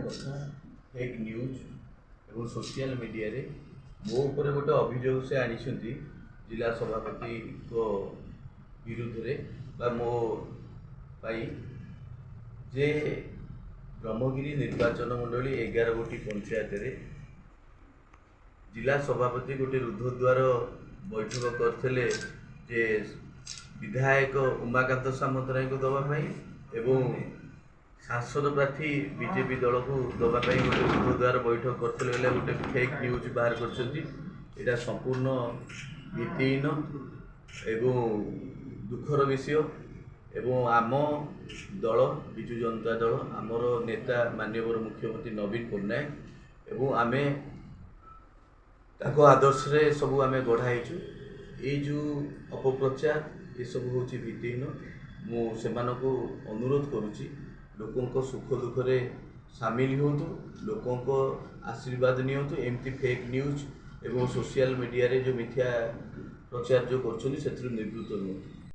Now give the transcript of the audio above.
कथा fake news और social media रे मो ऊपर गोटे अभियोग से आनी जिला सभापति को विरुद्ध रे बा मो पाई जे ब्रह्मगिरी निर्वाचन मंडली 11 गोटी पंचायत रे जिला सभापति गोटे रुद्धद्वार बैठक करते जे विधायक उमाकांत सामंतराय को दवाई एवं सांसद प्रार्थी बीजेपी दल को दवाई गोटे रुद्धद्वार बैठक करते गोटे फेक न्यूज बाहर कर संपूर्ण भित्तिहीन एवं दुखर विषय एवं आम दल विजु जनता दल आमर नेता माननीय मुख्यमंत्री नवीन पट्टनायक एवं आमे ताको आदर्श रे सबू आमे गढ़ाईचु ये जो अपप्रचार ये सब हूँ भित्तिहीन मु सेमानकु अनुरोध करुच्ची लोकों सुख दुख रे सामिल होतु लोकों आशीर्वाद नियंतु एमती फेक न्यूज एवं सोशल मीडिया रे जो मिथ्या प्रचार जो कर निवृत्त रुहतु।